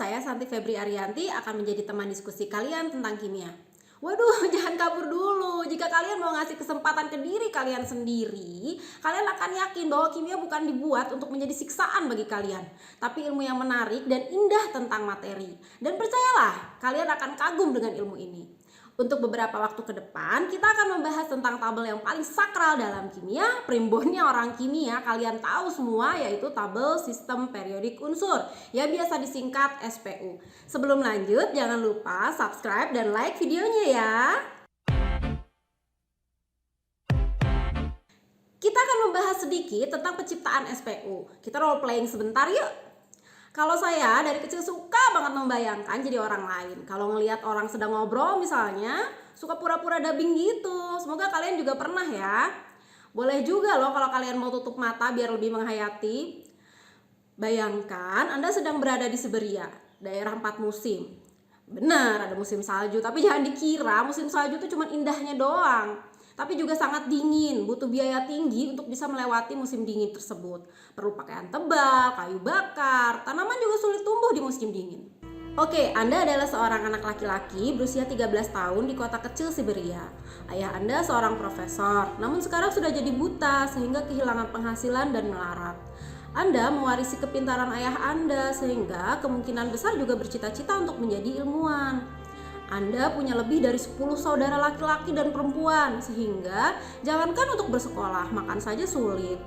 saya Santi Febri Arianti akan menjadi teman diskusi kalian tentang kimia. Waduh, jangan kabur dulu. Jika kalian mau ngasih kesempatan ke diri kalian sendiri, kalian akan yakin bahwa kimia bukan dibuat untuk menjadi siksaan bagi kalian, tapi ilmu yang menarik dan indah tentang materi. Dan percayalah, kalian akan kagum dengan ilmu ini. Untuk beberapa waktu ke depan, kita akan membahas tentang tabel yang paling sakral dalam kimia. Primbonnya orang kimia, kalian tahu semua, yaitu tabel sistem periodik unsur, ya biasa disingkat SPU. Sebelum lanjut, jangan lupa subscribe dan like videonya ya. Kita akan membahas sedikit tentang penciptaan SPU. Kita role playing sebentar yuk. Kalau saya dari kecil suka banget membayangkan jadi orang lain. Kalau ngelihat orang sedang ngobrol misalnya, suka pura-pura dubbing gitu. Semoga kalian juga pernah ya. Boleh juga loh kalau kalian mau tutup mata biar lebih menghayati. Bayangkan Anda sedang berada di Siberia, daerah 4 musim. Benar, ada musim salju, tapi jangan dikira musim salju itu cuma indahnya doang. Tapi juga sangat dingin, butuh biaya tinggi untuk bisa melewati musim dingin tersebut. Perlu pakaian tebal, kayu bakar, tanaman juga sulit tumbuh di musim dingin. Oke, Anda adalah seorang anak laki-laki berusia 13 tahun di kota kecil Siberia. Ayah Anda seorang profesor, namun sekarang sudah jadi buta sehingga kehilangan penghasilan dan melarat. Anda mewarisi kepintaran ayah Anda sehingga kemungkinan besar juga bercita-cita untuk menjadi ilmuwan. Anda punya lebih dari 10 saudara laki-laki dan perempuan, sehingga jangankan untuk bersekolah, makan saja sulit.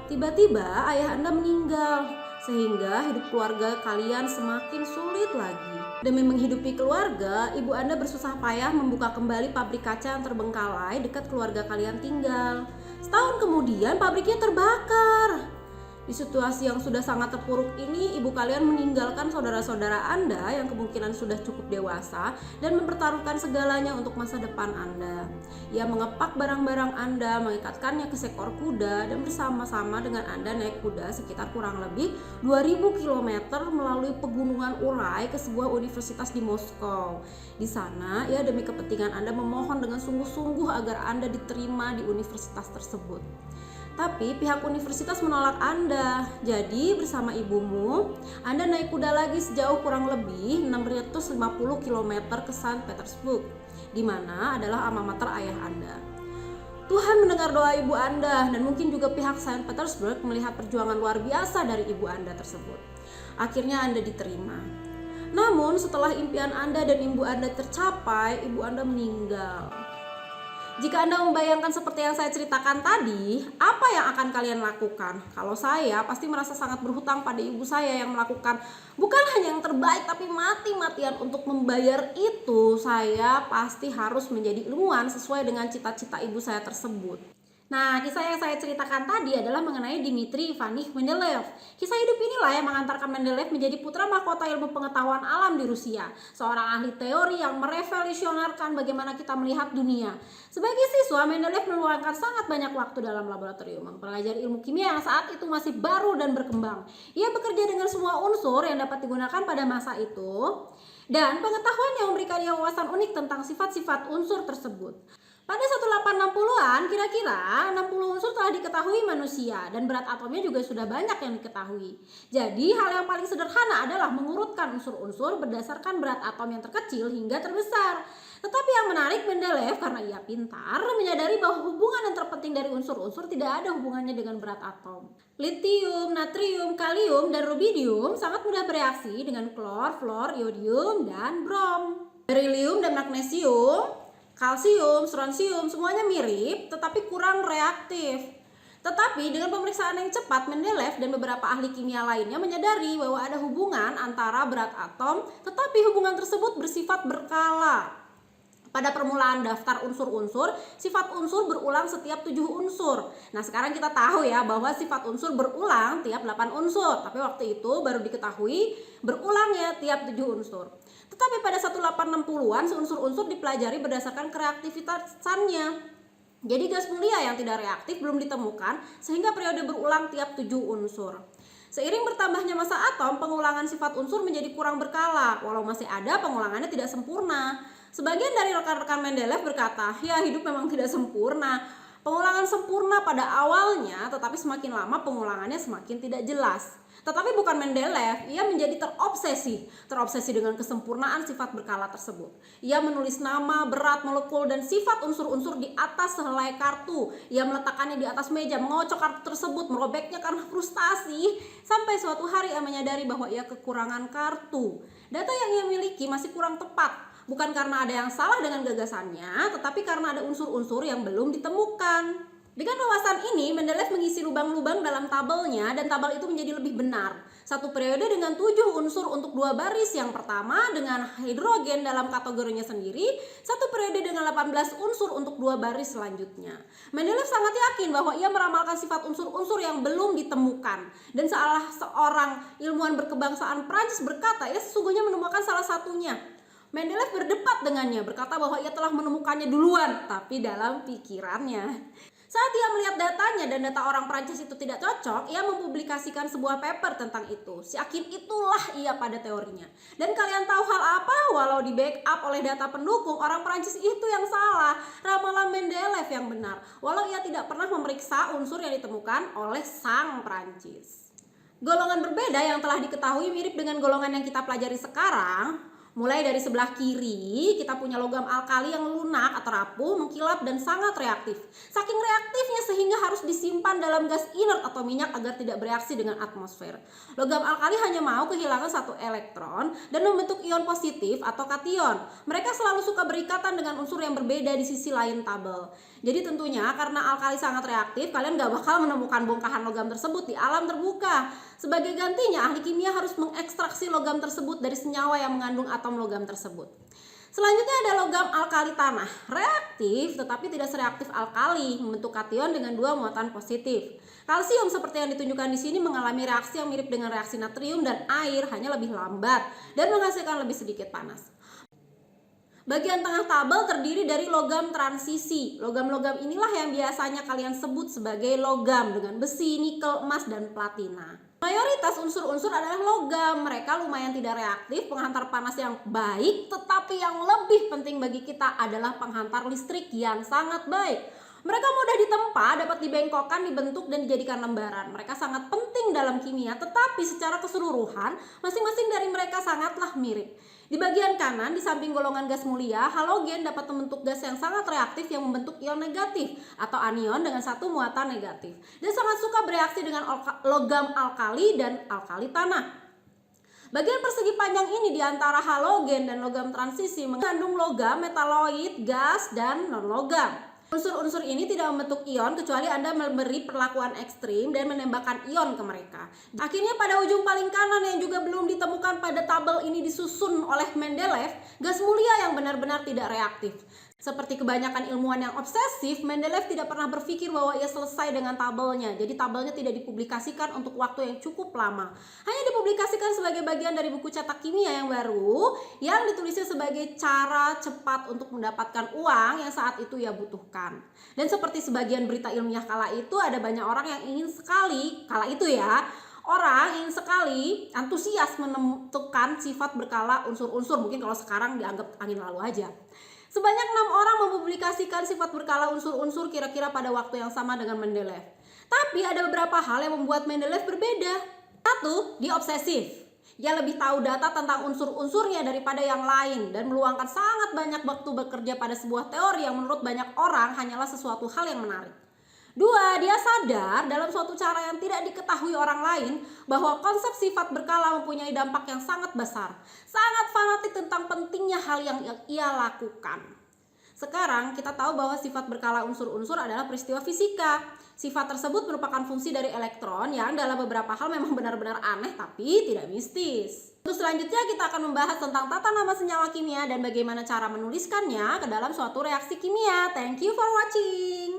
Tiba-tiba ayah Anda meninggal, sehingga hidup keluarga kalian semakin sulit lagi. Demi menghidupi keluarga, ibu Anda bersusah payah membuka kembali pabrik kaca yang terbengkalai dekat keluarga kalian tinggal. Setahun kemudian pabriknya terbakar. Di situasi yang sudah sangat terpuruk ini, ibu kalian meninggalkan saudara-saudara Anda yang kemungkinan sudah cukup dewasa dan mempertaruhkan segalanya untuk masa depan Anda. Ia mengepak barang-barang Anda, mengikatkannya ke seekor kuda dan bersama-sama dengan Anda naik kuda sekitar kurang lebih 2000 km melalui pegunungan Urai ke sebuah universitas di Moskow. Di sana, ia demi kepentingan Anda memohon dengan sungguh-sungguh agar Anda diterima di universitas tersebut. Tapi pihak universitas menolak Anda. Jadi bersama ibumu, Anda naik kuda lagi sejauh kurang lebih 650 km ke Saint Petersburg, di mana adalah alma mater ayah Anda. Tuhan mendengar doa ibu Anda dan mungkin juga pihak Saint Petersburg melihat perjuangan luar biasa dari ibu Anda tersebut. Akhirnya Anda diterima. Namun setelah impian Anda dan ibu Anda tercapai, ibu Anda meninggal. Jika Anda membayangkan seperti yang saya ceritakan tadi, apa yang akan kalian lakukan? Kalau saya pasti merasa sangat berhutang pada ibu saya yang melakukan bukan hanya yang terbaik tapi mati-matian untuk membayar itu. Saya pasti harus menjadi ilmuwan sesuai dengan cita-cita ibu saya tersebut. Nah, kisah yang saya ceritakan tadi adalah mengenai Dmitri Ivanich Mendeleev. Kisah hidup inilah yang mengantarkan Mendeleev menjadi putra mahkota ilmu pengetahuan alam di Rusia, seorang ahli teori yang merevolusionerkan bagaimana kita melihat dunia. Sebagai siswa, Mendeleev meluangkan sangat banyak waktu dalam laboratorium mempelajari ilmu kimia yang saat itu masih baru dan berkembang. Ia bekerja dengan semua unsur yang dapat digunakan pada masa itu, dan pengetahuan yang memberikan ia wawasan unik tentang sifat-sifat unsur tersebut. Pada 1860-an, kira-kira 60 unsur telah diketahui manusia dan berat atomnya juga sudah banyak yang diketahui. Jadi, hal yang paling sederhana adalah mengurutkan unsur-unsur berdasarkan berat atom yang terkecil hingga terbesar. Tetapi yang menarik, Mendeleev karena ia pintar menyadari bahwa hubungan yang terpenting dari unsur-unsur tidak ada hubungannya dengan berat atom. Litium, natrium, kalium, dan rubidium sangat mudah bereaksi dengan klor, fluor, iodium, dan brom. Berilium dan magnesium, kalsium, strontium semuanya mirip tetapi kurang reaktif. Tetapi dengan pemeriksaan yang cepat, Mendeleev dan beberapa ahli kimia lainnya menyadari bahwa ada hubungan antara berat atom, tetapi hubungan tersebut bersifat berkala. Pada permulaan daftar unsur-unsur, sifat unsur berulang setiap 7 unsur. Nah, sekarang kita tahu ya bahwa sifat unsur berulang tiap 8 unsur. Tapi waktu itu baru diketahui berulang ya tiap 7 unsur. Tetapi pada 1860-an, unsur-unsur dipelajari berdasarkan kereaktivitasannya. Jadi gas mulia yang tidak reaktif belum ditemukan sehingga periode berulang tiap 7 unsur. Seiring bertambahnya masa atom, pengulangan sifat unsur menjadi kurang berkala. Walau masih ada, pengulangannya tidak sempurna. Sebagian dari rekan-rekan Mendeleev berkata, ya hidup memang tidak sempurna. Pengulangan sempurna pada awalnya, tetapi semakin lama pengulangannya semakin tidak jelas. Tetapi bukan Mendeleev, ia menjadi terobsesi dengan kesempurnaan sifat berkala tersebut. Ia menulis nama, berat, molekul, dan sifat unsur-unsur di atas sehelai kartu. Ia meletakkannya di atas meja, mengocok kartu tersebut, merobeknya karena frustasi. Sampai suatu hari ia menyadari bahwa ia kekurangan kartu. Data yang ia miliki masih kurang tepat. Bukan karena ada yang salah dengan gagasannya, tetapi karena ada unsur-unsur yang belum ditemukan. Dengan wawasan ini, Mendeleev mengisi lubang-lubang dalam tabelnya dan tabel itu menjadi lebih benar. Satu periode dengan 7 unsur untuk 2 baris yang pertama dengan hidrogen dalam kategorinya sendiri, satu periode dengan 18 unsur untuk 2 baris selanjutnya. Mendeleev sangat yakin bahwa ia meramalkan sifat unsur-unsur yang belum ditemukan. Dan salah seorang ilmuwan berkebangsaan Prancis berkata, ia sesungguhnya menemukan salah satunya. Mendeleev berdebat dengannya, berkata bahwa ia telah menemukannya duluan, tapi dalam pikirannya. Saat ia melihat datanya dan data orang Prancis itu tidak cocok, ia mempublikasikan sebuah paper tentang itu. Yakin itulah ia pada teorinya. Dan kalian tahu hal apa? Walau di backup oleh data pendukung, orang Prancis itu yang salah. Ramalan Mendeleev yang benar. Walau ia tidak pernah memeriksa unsur yang ditemukan oleh sang Prancis. Golongan berbeda yang telah diketahui mirip dengan golongan yang kita pelajari sekarang. Mulai dari sebelah kiri, kita punya logam alkali yang lunak atau rapuh, mengkilap dan sangat reaktif. Saking reaktifnya sehingga harus disimpan dalam gas inert atau minyak agar tidak bereaksi dengan atmosfer. Logam alkali hanya mau kehilangan 1 elektron dan membentuk ion positif atau kation. Mereka selalu suka berikatan dengan unsur yang berbeda di sisi lain tabel. Jadi tentunya karena alkali sangat reaktif, kalian gak bakal menemukan bongkahan logam tersebut di alam terbuka. Sebagai gantinya, ahli kimia harus mengekstraksi logam tersebut dari senyawa yang mengandung atom logam tersebut. Selanjutnya ada logam alkali tanah. Reaktif tetapi tidak sereaktif alkali, membentuk kation dengan 2 muatan positif. Kalsium seperti yang ditunjukkan di sini mengalami reaksi yang mirip dengan reaksi natrium dan air, hanya lebih lambat dan menghasilkan lebih sedikit panas. Bagian tengah tabel terdiri dari logam transisi. Logam-logam inilah yang biasanya kalian sebut sebagai logam dengan besi, nikel, emas, dan platina. Mayoritas unsur-unsur adalah logam. Mereka lumayan tidak reaktif, penghantar panas yang baik, tetapi yang lebih penting bagi kita adalah penghantar listrik yang sangat baik. Mereka mudah ditempa, dapat dibengkokkan, dibentuk, dan dijadikan lembaran. Mereka sangat penting dalam kimia, tetapi secara keseluruhan, masing-masing dari mereka sangatlah mirip. Di bagian kanan, di samping golongan gas mulia, halogen dapat membentuk gas yang sangat reaktif yang membentuk ion negatif atau anion dengan 1 muatan negatif. Dan sangat suka bereaksi dengan logam alkali dan alkali tanah. Bagian persegi panjang ini di antara halogen dan logam transisi mengandung logam, metaloid, gas, dan non-logam. Unsur-unsur ini tidak membentuk ion kecuali Anda memberi perlakuan ekstrim dan menembakkan ion ke mereka. Akhirnya pada ujung paling kanan yang juga belum ditemukan pada tabel ini disusun oleh Mendeleev, gas mulia yang benar-benar tidak reaktif. Seperti kebanyakan ilmuwan yang obsesif, Mendeleev tidak pernah berpikir bahwa ia selesai dengan tabelnya. Jadi tabelnya tidak dipublikasikan untuk waktu yang cukup lama. Hanya dipublikasikan sebagai bagian dari buku cetak kimia yang baru yang ditulisnya sebagai cara cepat untuk mendapatkan uang yang saat itu ia butuhkan. Dan seperti sebagian berita ilmiah kala itu, ada banyak orang yang ingin sekali, kala itu ya, orang ingin sekali antusias menentukan sifat berkala unsur-unsur. Mungkin kalau sekarang dianggap angin lalu aja. Sebanyak 6 orang mempublikasikan sifat berkala unsur-unsur kira-kira pada waktu yang sama dengan Mendeleev. Tapi ada beberapa hal yang membuat Mendeleev berbeda. 1, dia obsesif. Ia lebih tahu data tentang unsur-unsurnya daripada yang lain dan meluangkan sangat banyak waktu bekerja pada sebuah teori yang menurut banyak orang hanyalah sesuatu hal yang menarik. 2, dia sadar dalam suatu cara yang tidak diketahui orang lain bahwa konsep sifat berkala mempunyai dampak yang sangat besar. Sangat fanatik tentang pentingnya hal yang ia lakukan. Sekarang kita tahu bahwa sifat berkala unsur-unsur adalah peristiwa fisika. Sifat tersebut merupakan fungsi dari elektron yang dalam beberapa hal memang benar-benar aneh tapi tidak mistis. Untuk selanjutnya kita akan membahas tentang tata nama senyawa kimia dan bagaimana cara menuliskannya ke dalam suatu reaksi kimia. Thank you for watching.